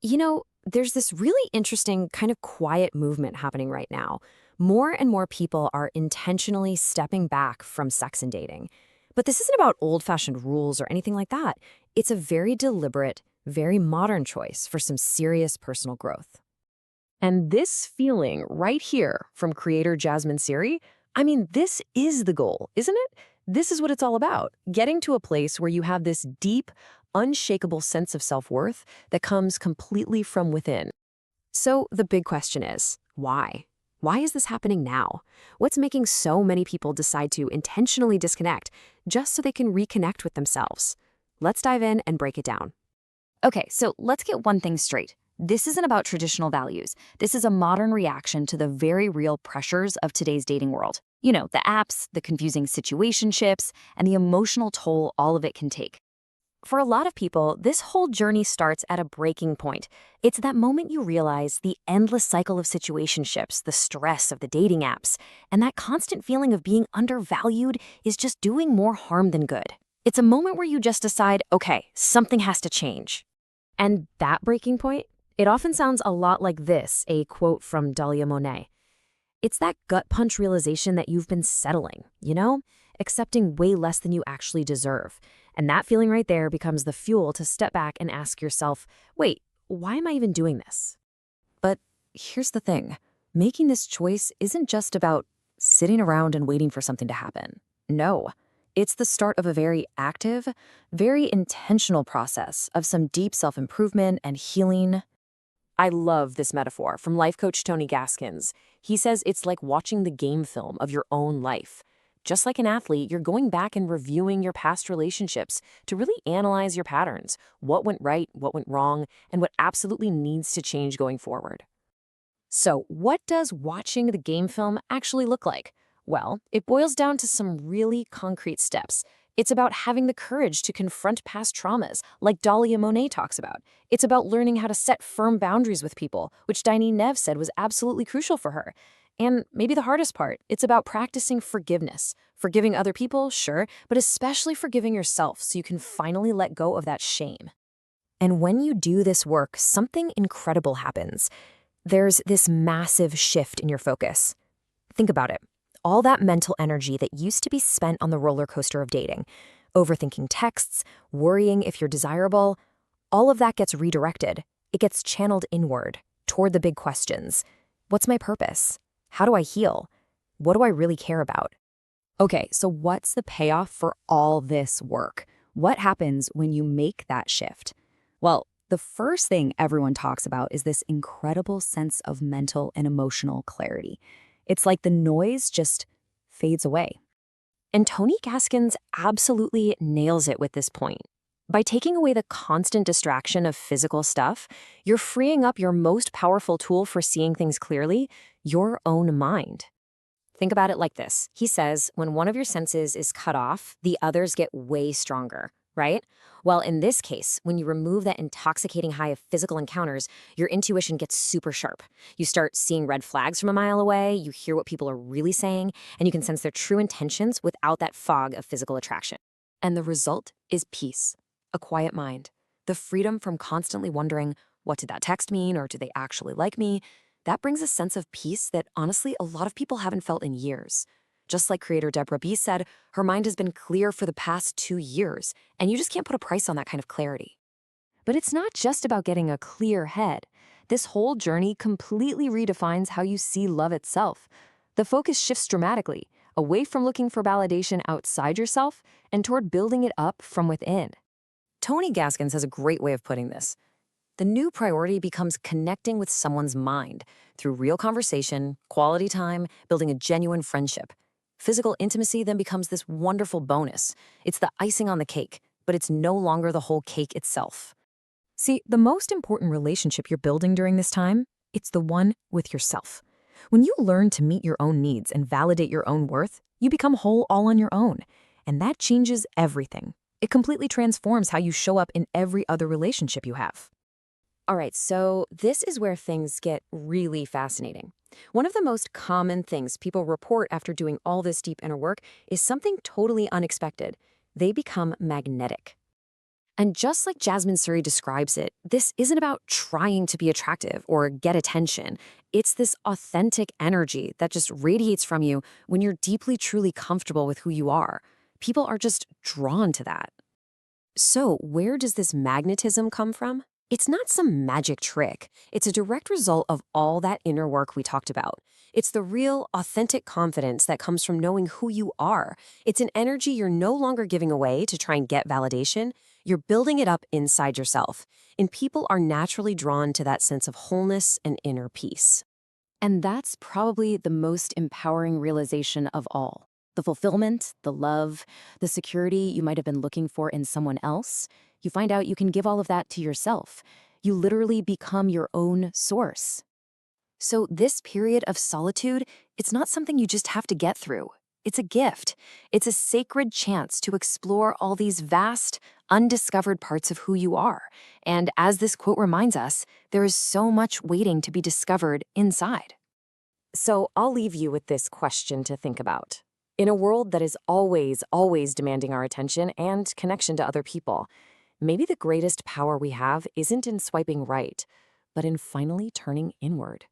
There's this really interesting kind of quiet movement happening right now. More and more people are intentionally stepping back from sex and dating. But this isn't about old-fashioned rules or anything like that. It's a very deliberate, very modern choice for some serious personal growth. And this feeling right here from creator Jasmine Siri, I mean, this is the goal, isn't it? This is what it's all about, getting to a place where you have this deep, unshakable sense of self-worth that comes completely from within. So the big question is, why? Why is this happening now? What's making so many people decide to intentionally disconnect just so they can reconnect with themselves? Let's dive in and break it down. Okay, so let's get one thing straight. This isn't about traditional values. This is a modern reaction to the very real pressures of today's dating world. You know, the apps, the confusing situationships, and the emotional toll all of it can take. For a lot of people, this whole journey starts at a breaking point. It's that moment you realize the endless cycle of situationships, the stress of the dating apps, and that constant feeling of being undervalued is just doing more harm than good. It's a moment where you just decide, okay, something has to change. And that breaking point, it often sounds a lot like this, a quote from Dahlia Monet. It's that gut punch realization that you've been settling, accepting way less than you actually deserve. And that feeling right there becomes the fuel to step back and ask yourself, wait, why am I even doing this? But here's the thing. Making this choice isn't just about sitting around and waiting for something to happen. No, it's the start of a very active, very intentional process of some deep self-improvement and healing. I love this metaphor from life coach Tony Gaskins. He says it's like watching the game film of your own life. Just like an athlete, you're going back and reviewing your past relationships to really analyze your patterns, what went right, what went wrong, and what absolutely needs to change going forward. So, what does watching the game film actually look like? Well, it boils down to some really concrete steps. It's about having the courage to confront past traumas, like Dahlia Monet talks about. It's about learning how to set firm boundaries with people, which Diane Nev said was absolutely crucial for her. And maybe the hardest part, it's about practicing forgiveness. Forgiving other people, sure, but especially forgiving yourself so you can finally let go of that shame. And when you do this work, something incredible happens. There's this massive shift in your focus. Think about it. All that mental energy that used to be spent on the roller coaster of dating, overthinking texts, worrying if you're desirable, all of that gets redirected. It gets channeled inward, toward the big questions. What's my purpose? How do I heal? What do I really care about? Okay, so what's the payoff for all this work? What happens when you make that shift? Well, the first thing everyone talks about is this incredible sense of mental and emotional clarity. It's like the noise just fades away. And Tony Gaskins absolutely nails it with this point. By taking away the constant distraction of physical stuff, you're freeing up your most powerful tool for seeing things clearly, your own mind. Think about it like this. He says, when one of your senses is cut off, the others get way stronger, right? Well, in this case, when you remove that intoxicating high of physical encounters, your intuition gets super sharp. You start seeing red flags from a mile away, you hear what people are really saying, and you can sense their true intentions without that fog of physical attraction. And the result is peace, a quiet mind, the freedom from constantly wondering, what did that text mean, or do they actually like me? That brings a sense of peace that, honestly, a lot of people haven't felt in years. Just like creator Deborah B said, her mind has been clear for the past 2 years, and you just can't put a price on that kind of clarity. But it's not just about getting a clear head. This whole journey completely redefines how you see love itself. The focus shifts dramatically, away from looking for validation outside yourself and toward building it up from within. Tony Gaskins has a great way of putting this. The new priority becomes connecting with someone's mind through real conversation, quality time, building a genuine friendship. Physical intimacy then becomes this wonderful bonus. It's the icing on the cake, but it's no longer the whole cake itself. See, the most important relationship you're building during this time, it's the one with yourself. When you learn to meet your own needs and validate your own worth, you become whole all on your own. And that changes everything. It completely transforms how you show up in every other relationship you have. All right, so this is where things get really fascinating. One of the most common things people report after doing all this deep inner work is something totally unexpected. They become magnetic. And just like Jasmine Suri describes it, this isn't about trying to be attractive or get attention. It's this authentic energy that just radiates from you when you're deeply, truly comfortable with who you are. People are just drawn to that. So, where does this magnetism come from? It's not some magic trick. It's a direct result of all that inner work we talked about. It's the real, authentic confidence that comes from knowing who you are. It's an energy you're no longer giving away to try and get validation. You're building it up inside yourself. And people are naturally drawn to that sense of wholeness and inner peace. And that's probably the most empowering realization of all. The fulfillment, the love, the security you might have been looking for in someone else, you find out you can give all of that to yourself. You literally become your own source. So this period of solitude, it's not something you just have to get through. It's a gift. It's a sacred chance to explore all these vast, undiscovered parts of who you are. And as this quote reminds us, there is so much waiting to be discovered inside. So I'll leave you with this question to think about. In a world that is always, always demanding our attention and connection to other people, maybe the greatest power we have isn't in swiping right, but in finally turning inward.